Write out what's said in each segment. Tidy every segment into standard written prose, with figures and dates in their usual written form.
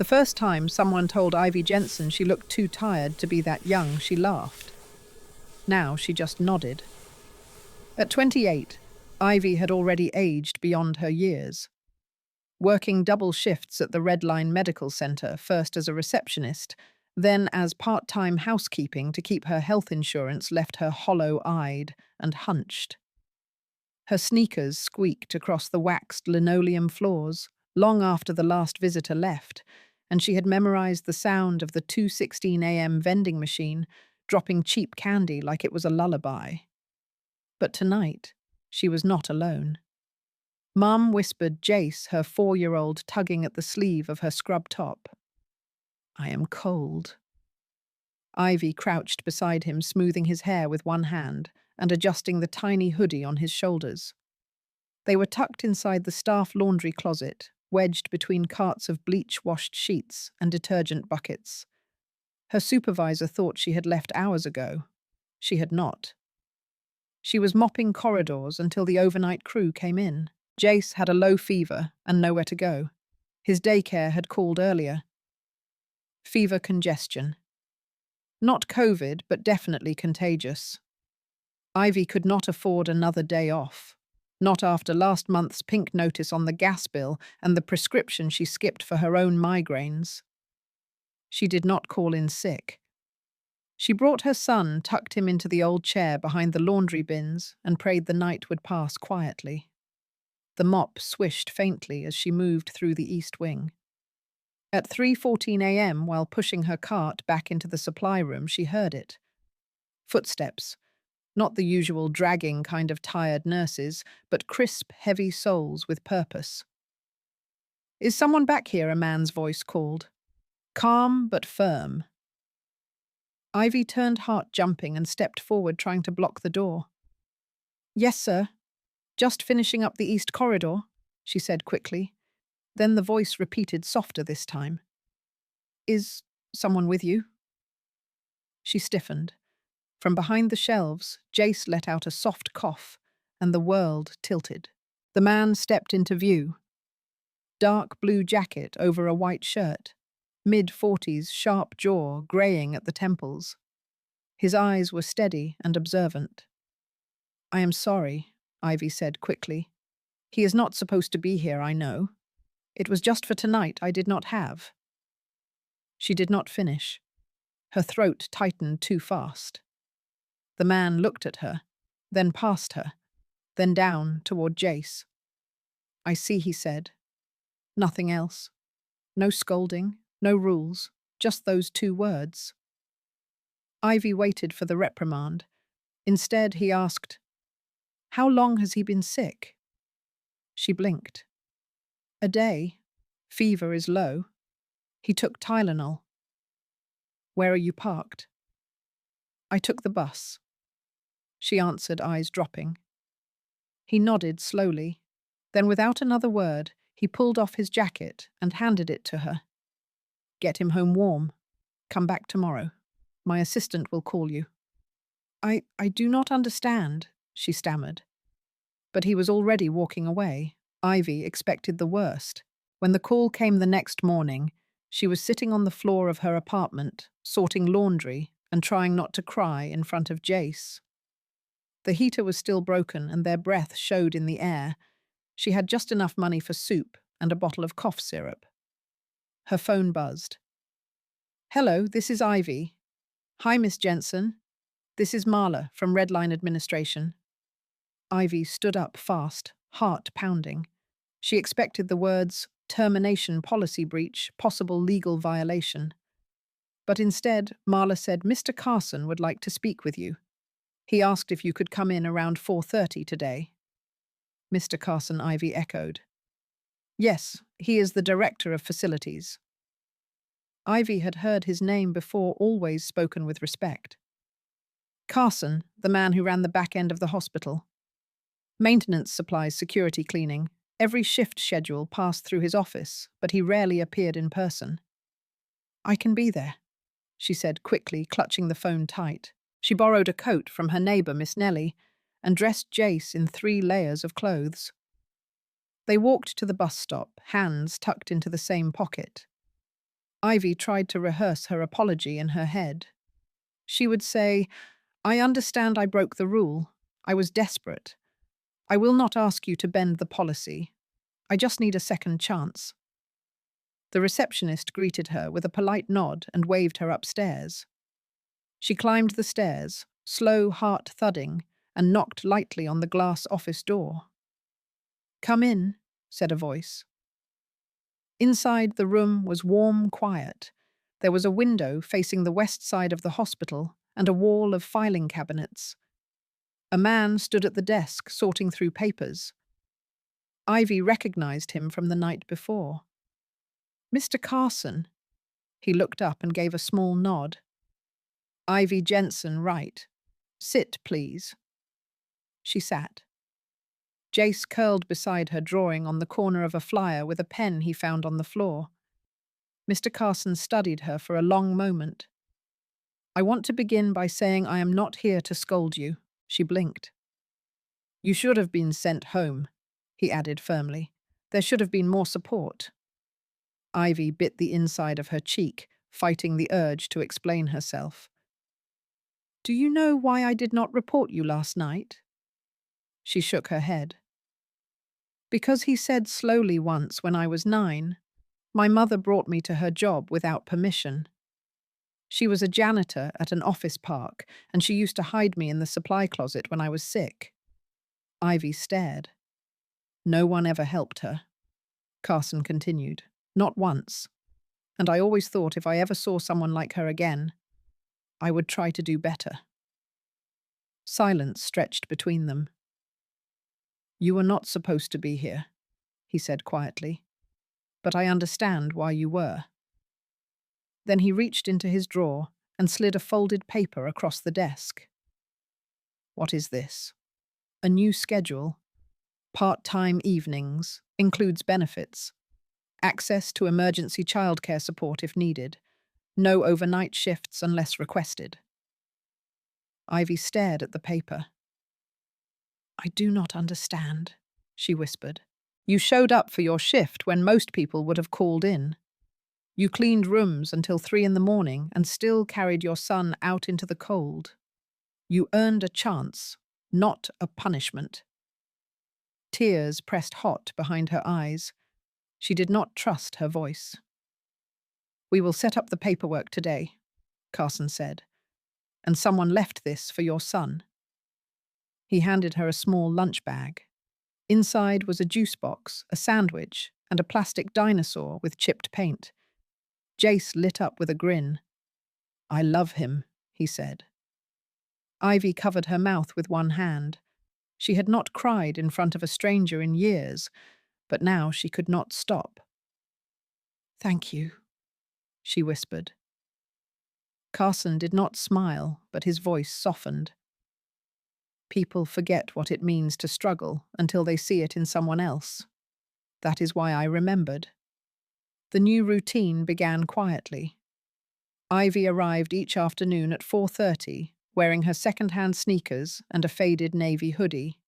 The first time someone told Ivy Jensen she looked too tired to be that young, she laughed. Now she just nodded. At 28, Ivy had already aged beyond her years. Working double shifts at the Red Line Medical Center, first as a receptionist, then as part-time housekeeping to keep her health insurance, left her hollow-eyed and hunched. Her sneakers squeaked across the waxed linoleum floors long after the last visitor left, and she had memorized the sound of the 2:16 a.m. vending machine dropping cheap candy like it was a lullaby. But tonight, she was not alone. Mum whispered Jace, her 4-year-old, tugging at the sleeve of her scrub top. "I am cold." Ivy crouched beside him, smoothing his hair with one hand and adjusting the tiny hoodie on his shoulders. They were tucked inside the staff laundry closet, wedged between carts of bleach-washed sheets and detergent buckets. Her supervisor thought she had left hours ago. She had not. She was mopping corridors until the overnight crew came in. Jace had a low fever and nowhere to go. His daycare had called earlier. Fever congestion. Not COVID, but definitely contagious. Ivy could not afford another day off. Not after last month's pink notice on the gas bill and the prescription she skipped for her own migraines. She did not call in sick. She brought her son, tucked him into the old chair behind the laundry bins, and prayed the night would pass quietly. The mop swished faintly as she moved through the east wing. At 3:14 a.m., while pushing her cart back into the supply room, she heard it. Footsteps. Not the usual dragging kind of tired nurses, but crisp, heavy soles with purpose. "Is someone back here?" a man's voice called. Calm but firm. Ivy turned, heart jumping, and stepped forward, trying to block the door. "Yes, sir. Just finishing up the east corridor," she said quickly. Then the voice repeated, softer this time. "Is someone with you?" She stiffened. From behind the shelves, Jace let out a soft cough, and the world tilted. The man stepped into view. Dark blue jacket over a white shirt. Mid-40s, sharp jaw, greying at the temples. His eyes were steady and observant. "I am sorry," Ivy said quickly. "He is not supposed to be here, I know. It was just for tonight I did not have." She did not finish. Her throat tightened too fast. The man looked at her, then past her, then down toward Jace. "I see," he said. Nothing else. No scolding, no rules, just those 2 words. Ivy waited for the reprimand. Instead, he asked, "How long has he been sick?" She blinked. "A day. Fever is low. He took Tylenol." "Where are you parked?" "I took the bus." She answered, eyes dropping. He nodded slowly. Then, without another word, he pulled off his jacket and handed it to her. "Get him home warm. Come back tomorrow. My assistant will call you." I do not understand," she stammered. But he was already walking away. Ivy expected the worst. When the call came the next morning, she was sitting on the floor of her apartment, sorting laundry and trying not to cry in front of Jace. The heater was still broken and their breath showed in the air. She had just enough money for soup and a bottle of cough syrup. Her phone buzzed. "Hello, this is Ivy." "Hi, Miss Jensen. This is Marla from Red Line Administration." Ivy stood up fast, heart pounding. She expected the words, termination policy breach, possible legal violation. But instead, Marla said, "Mr. Carson would like to speak with you. He asked if you could come in around 4:30 today." "Mr. Carson," Ivy echoed. "Yes, he is the director of facilities." Ivy had heard his name before, always spoken with respect. Carson, the man who ran the back end of the hospital. Maintenance supplies, security cleaning. Every shift schedule passed through his office, but he rarely appeared in person. "I can be there," she said quickly, clutching the phone tight. She borrowed a coat from her neighbour, Miss Nellie, and dressed Jace in 3 layers of clothes. They walked to the bus stop, hands tucked into the same pocket. Ivy tried to rehearse her apology in her head. She would say, "I understand I broke the rule. I was desperate. I will not ask you to bend the policy. I just need a second chance." The receptionist greeted her with a polite nod and waved her upstairs. She climbed the stairs, slow heart thudding, and knocked lightly on the glass office door. "Come in," said a voice. Inside, the room was warm, quiet. There was a window facing the west side of the hospital and a wall of filing cabinets. A man stood at the desk, sorting through papers. Ivy recognized him from the night before. "Mr. Carson." He looked up and gave a small nod. "Ivy Jensen, right. Sit, please." She sat. Jace curled beside her, drawing on the corner of a flyer with a pen he found on the floor. Mr. Carson studied her for a long moment. "I want to begin by saying I am not here to scold you." She blinked. "You should have been sent home," he added firmly. "There should have been more support." Ivy bit the inside of her cheek, fighting the urge to explain herself. "Do you know why I did not report you last night?" She shook her head. "Because he said slowly once when I was 9, my mother brought me to her job without permission. She was a janitor at an office park, and she used to hide me in the supply closet when I was sick." Ivy stared. "No one ever helped her," Carson continued. "Not once. And I always thought if I ever saw someone like her again, I would try to do better." Silence stretched between them. "You were not supposed to be here," he said quietly. "But I understand why you were." Then he reached into his drawer and slid a folded paper across the desk. "What is this?" "A new schedule. Part-time evenings, includes benefits. Access to emergency childcare support if needed. No overnight shifts unless requested." Ivy stared at the paper. "I do not understand," she whispered. "You showed up for your shift when most people would have called in. You cleaned rooms until 3 in the morning and still carried your son out into the cold. You earned a chance, not a punishment." Tears pressed hot behind her eyes. She did not trust her voice. "We will set up the paperwork today," Carson said. "And someone left this for your son." He handed her a small lunch bag. Inside was a juice box, a sandwich, and a plastic dinosaur with chipped paint. Jace lit up with a grin. "I love him," he said. Ivy covered her mouth with one hand. She had not cried in front of a stranger in years, but now she could not stop. "Thank you," she whispered. Carson did not smile, but his voice softened. "People forget what it means to struggle until they see it in someone else. That is why I remembered." The new routine began quietly. Ivy arrived each afternoon at 4:30, wearing her second-hand sneakers and a faded navy hoodie.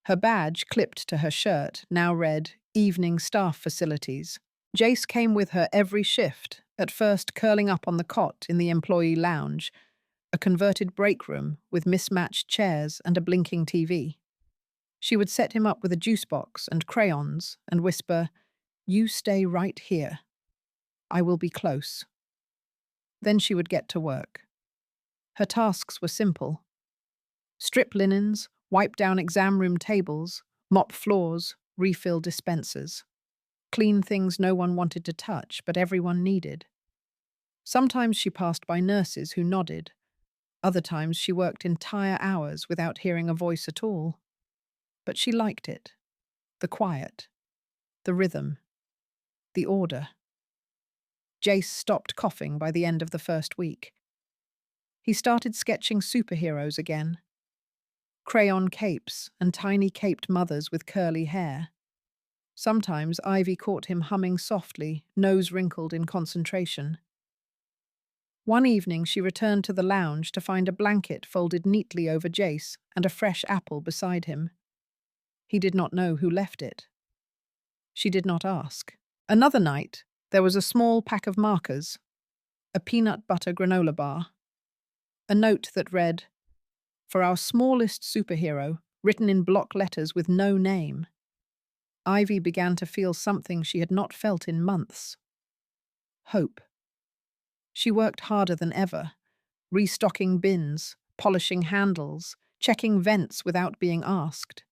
Her badge, clipped to her shirt, now read, "Evening Staff Facilities." Jace came with her every shift, at first curling up on the cot in the employee lounge, a converted break room with mismatched chairs and a blinking TV. She would set him up with a juice box and crayons and whisper, "You stay right here. I will be close." Then she would get to work. Her tasks were simple. Strip linens, wipe down exam room tables, mop floors, refill dispensers. Clean things no one wanted to touch, but everyone needed. Sometimes she passed by nurses who nodded. Other times she worked entire hours without hearing a voice at all. But she liked it. The quiet. The rhythm. The order. Jace stopped coughing by the end of the first week. He started sketching superheroes again. Crayon capes and tiny caped mothers with curly hair. Sometimes Ivy caught him humming softly, nose wrinkled in concentration. One evening she returned to the lounge to find a blanket folded neatly over Jace and a fresh apple beside him. He did not know who left it. She did not ask. Another night, There was a small pack of markers, a peanut butter granola bar, a note that read, "For our smallest superhero," written in block letters with no name. Ivy began to feel something she had not felt in months. Hope. She worked harder than ever, restocking bins, polishing handles, checking vents without being asked.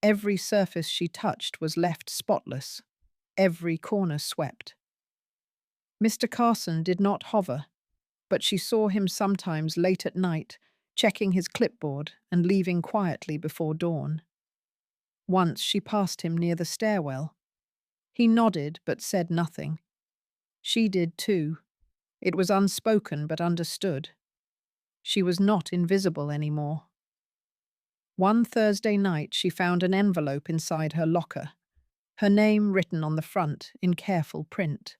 Every surface she touched was left spotless, every corner swept. Mr. Carson did not hover, but she saw him sometimes late at night, checking his clipboard and leaving quietly before dawn. Once she passed him near the stairwell. He nodded but said nothing. She did too. It was unspoken but understood. She was not invisible anymore. One Thursday night she found an envelope inside her locker, her name written on the front in careful print.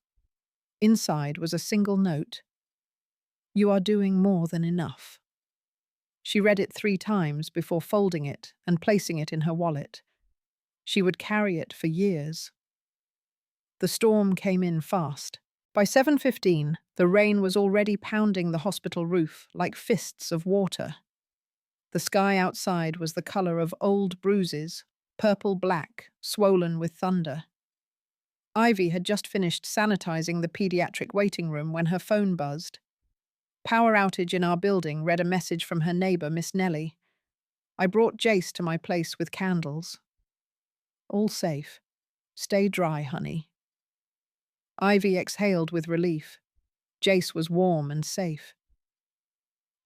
Inside was a single note. "You are doing more than enough." She read it 3 times before folding it and placing it in her wallet. She would carry it for years. The storm came in fast. By 7:15, the rain was already pounding the hospital roof like fists of water. The sky outside was the color of old bruises, purple-black, swollen with thunder. Ivy had just finished sanitizing the pediatric waiting room when her phone buzzed. "Power outage in our building," read a message from her neighbor, Miss Nellie. "I brought Jace to my place with candles. All safe. Stay dry, honey." Ivy exhaled with relief. Jace was warm and safe.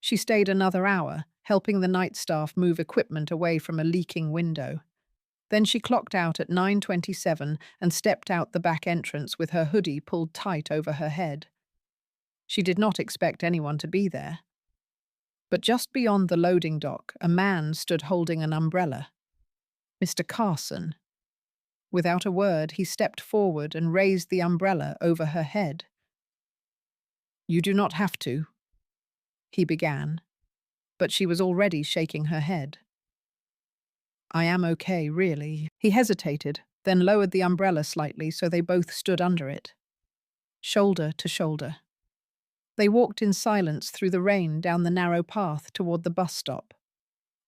She stayed another hour, helping the night staff move equipment away from a leaking window. Then she clocked out at 9:27 and stepped out the back entrance with her hoodie pulled tight over her head. She did not expect anyone to be there. But just beyond the loading dock, a man stood holding an umbrella. Mr. Carson. Without a word, he stepped forward and raised the umbrella over her head. "You do not have to," he began, but she was already shaking her head. "I am okay, really." He hesitated, then lowered the umbrella slightly so they both stood under it, shoulder to shoulder. They walked in silence through the rain down the narrow path toward the bus stop.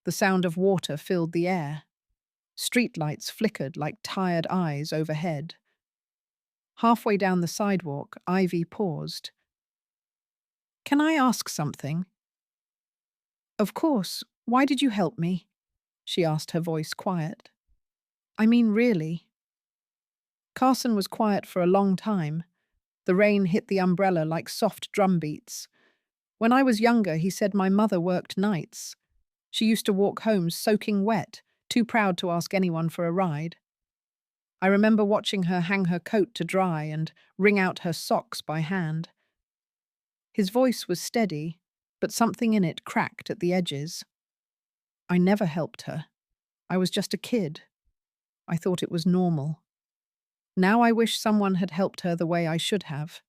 The sound of water filled the air. Streetlights flickered like tired eyes overhead. Halfway down the sidewalk, Ivy paused. "Can I ask something?" "Of course. Why did you help me?" she asked, her voice quiet. "I mean, really." Carson was quiet for a long time. The rain hit the umbrella like soft drum beats. "When I was younger," he said, "my mother worked nights. She used to walk home soaking wet, too proud to ask anyone for a ride. I remember watching her hang her coat to dry and wring out her socks by hand." His voice was steady, but something in it cracked at the edges. "I never helped her. I was just a kid. I thought it was normal. Now I wish someone had helped her the way I should have."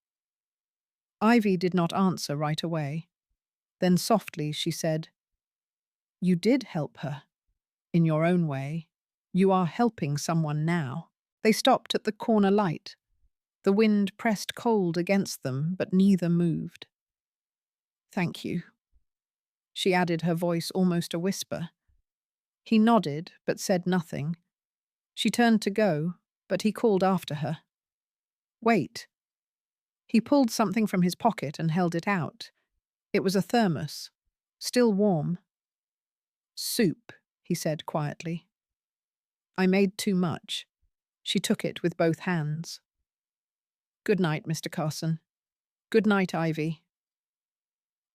Ivy did not answer right away. Then softly she said, "You did help her. In your own way. You are helping someone now." They stopped at the corner light. The wind pressed cold against them, but neither moved. "Thank you," she added, her voice almost a whisper. He nodded, but said nothing. She turned to go, but he called after her. "Wait." He pulled something from his pocket and held it out. It was a thermos, still warm. "Soup," he said quietly. "I made too much." She took it with both hands. "Good night, Mr. Carson." "Good night, Ivy."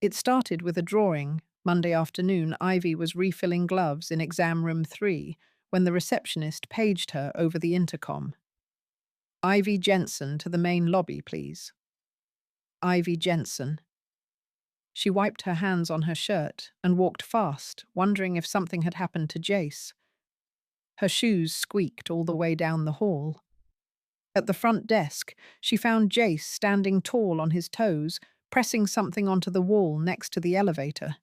It started with a drawing. Monday afternoon, Ivy was refilling gloves in exam room 3 when the receptionist paged her over the intercom. "Ivy Jensen to the main lobby, please." Ivy Jensen. She wiped her hands on her shirt and walked fast, wondering if something had happened to Jace. Her shoes squeaked all the way down the hall. At the front desk, she found Jace standing tall on his toes, pressing something onto the wall next to the elevator.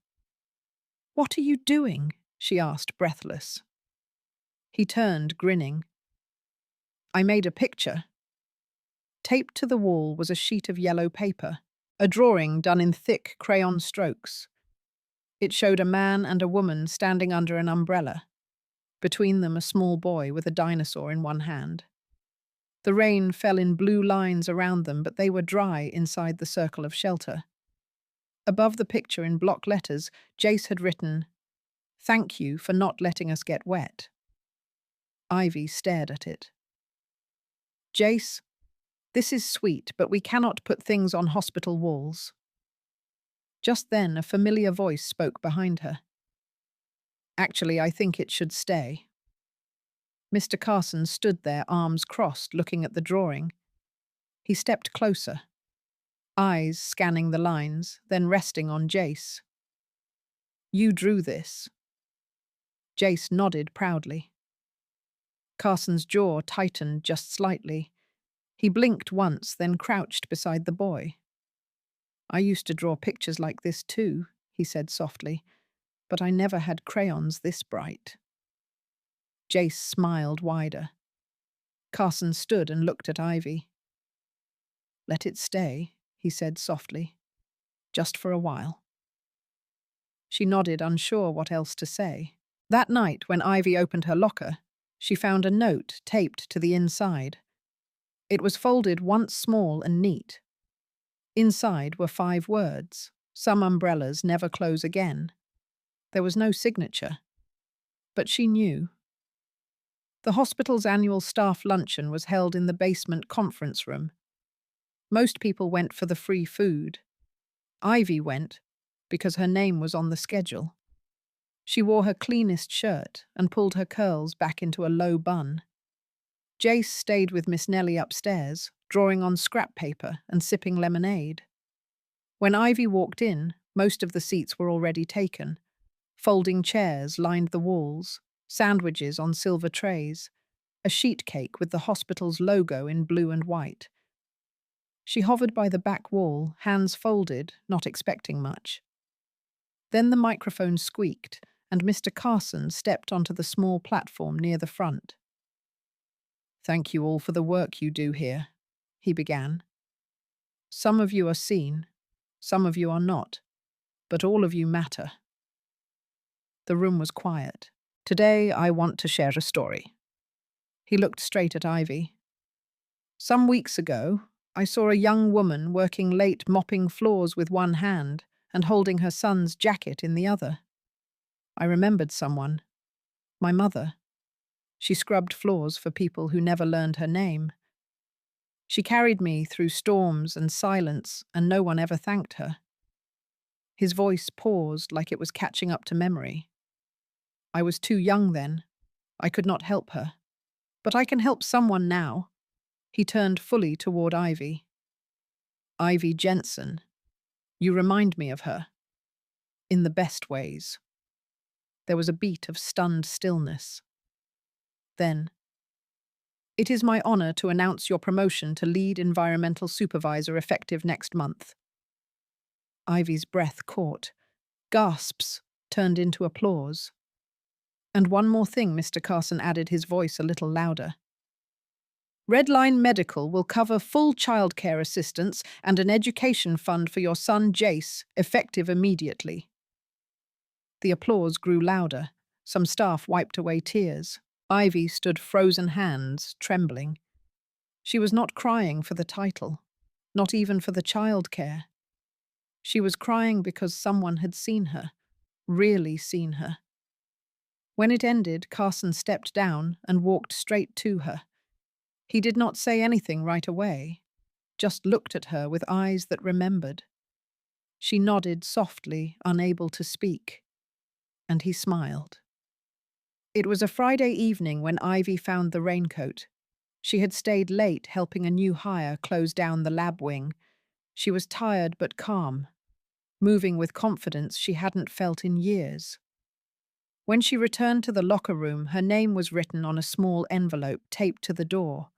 "What are you doing?" she asked, breathless. He turned, grinning. "I made a picture." Taped to the wall was a sheet of yellow paper, a drawing done in thick crayon strokes. It showed a man and a woman standing under an umbrella. Between them, a small boy with a dinosaur in one hand. The rain fell in blue lines around them, but they were dry inside the circle of shelter. Above the picture in block letters, Jace had written, "Thank you for not letting us get wet." Ivy stared at it. "Jace, this is sweet, but we cannot put things on hospital walls." Just then, a familiar voice spoke behind her. "Actually, I think it should stay." Mr. Carson stood there, arms crossed, looking at the drawing. He stepped closer, eyes scanning the lines, then resting on Jace. "You drew this." Jace nodded proudly. Carson's jaw tightened just slightly. He blinked once, then crouched beside the boy. "I used to draw pictures like this too," he said softly, "but I never had crayons this bright." Jace smiled wider. Carson stood and looked at Ivy. "Let it stay," he said softly, "just for a while." She nodded, unsure what else to say. That night, when Ivy opened her locker, she found a note taped to the inside. It was folded once small and neat. Inside were 5 words: "Some umbrellas never close again." There was no signature, but she knew. The hospital's annual staff luncheon was held in the basement conference room. Most people went for the free food. Ivy went because her name was on the schedule. She wore her cleanest shirt and pulled her curls back into a low bun. Jace stayed with Miss Nellie upstairs, drawing on scrap paper and sipping lemonade. When Ivy walked in, most of the seats were already taken. Folding chairs lined the walls, sandwiches on silver trays, a sheet cake with the hospital's logo in blue and white. She hovered by the back wall, hands folded, not expecting much. Then the microphone squeaked, and Mr. Carson stepped onto the small platform near the front. "Thank you all for the work you do here," he began. "Some of you are seen, some of you are not, but all of you matter." The room was quiet. "Today I want to share a story." He looked straight at Ivy. "Some weeks ago, I saw a young woman working late mopping floors with one hand and holding her son's jacket in the other. I remembered someone. My mother. She scrubbed floors for people who never learned her name. She carried me through storms and silence, and no one ever thanked her." His voice paused like it was catching up to memory. "I was too young then. I could not help her. But I can help someone now." He turned fully toward Ivy. "Ivy Jensen. You remind me of her. In the best ways." There was a beat of stunned stillness. Then, "It is my honor to announce your promotion to lead environmental supervisor effective next month." Ivy's breath caught. Gasps turned into applause. "And one more thing," Mr. Carson added, his voice a little louder. "Redline Medical will cover full childcare assistance and an education fund for your son Jace, effective immediately." The applause grew louder. Some staff wiped away tears. Ivy stood frozen hands, trembling. She was not crying for the title, not even for the childcare. She was crying because someone had seen her, really seen her. When it ended, Carson stepped down and walked straight to her. He did not say anything right away, just looked at her with eyes that remembered. She nodded softly, unable to speak, and he smiled. It was a Friday evening when Ivy found the raincoat. She had stayed late helping a new hire close down the lab wing. She was tired but calm, moving with confidence she hadn't felt in years. When she returned to the locker room, her name was written on a small envelope taped to the door.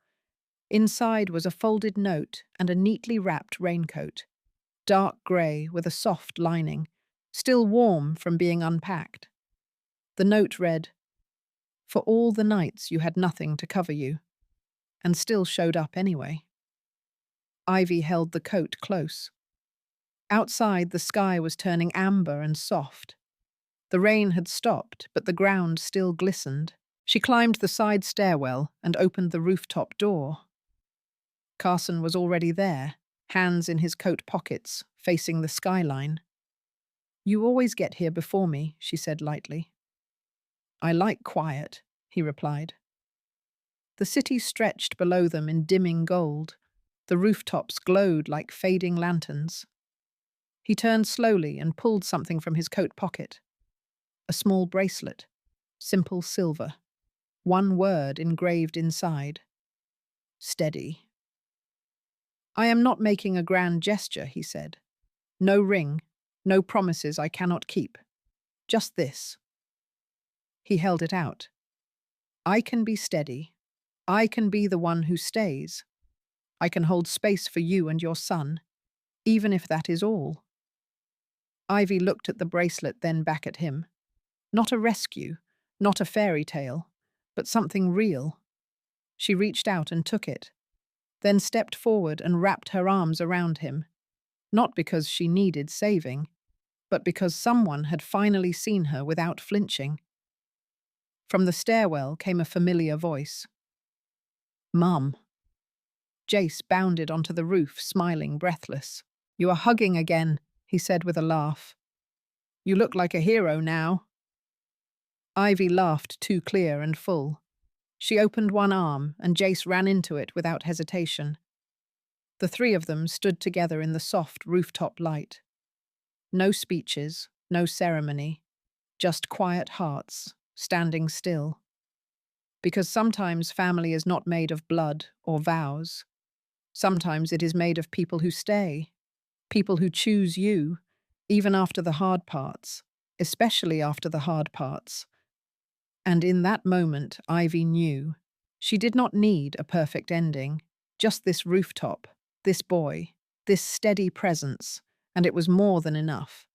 Inside was a folded note and a neatly wrapped raincoat, dark grey with a soft lining, still warm from being unpacked. The note read, "For all the nights you had nothing to cover you, and still showed up anyway." Ivy held the coat close. Outside, the sky was turning amber and soft. The rain had stopped, but the ground still glistened. She climbed the side stairwell and opened the rooftop door. Carson was already there, hands in his coat pockets, facing the skyline. "You always get here before me," she said lightly. "I like quiet," he replied. The city stretched below them in dimming gold. The rooftops glowed like fading lanterns. He turned slowly and pulled something from his coat pocket. A small bracelet, simple silver. One word engraved inside. Steady. "I am not making a grand gesture," he said. "No ring, no promises I cannot keep. Just this." He held it out. "I can be steady. I can be the one who stays. I can hold space for you and your son, even if that is all." Ivy looked at the bracelet, then back at him. Not a rescue, not a fairy tale, but something real. She reached out and took it, then stepped forward and wrapped her arms around him, not because she needed saving, but because someone had finally seen her without flinching. From the stairwell came a familiar voice. "Mum." Jace bounded onto the roof, smiling, breathless. "You are hugging again," he said with a laugh. "You look like a hero now." Ivy laughed too clear and full. She opened one arm, and Jace ran into it without hesitation. The three of them stood together in the soft rooftop light. No speeches, no ceremony, just quiet hearts, standing still. Because sometimes family is not made of blood or vows. Sometimes it is made of people who stay, people who choose you, even after the hard parts, especially after the hard parts. And in that moment, Ivy knew. She did not need a perfect ending, just this rooftop, this boy, this steady presence, and it was more than enough.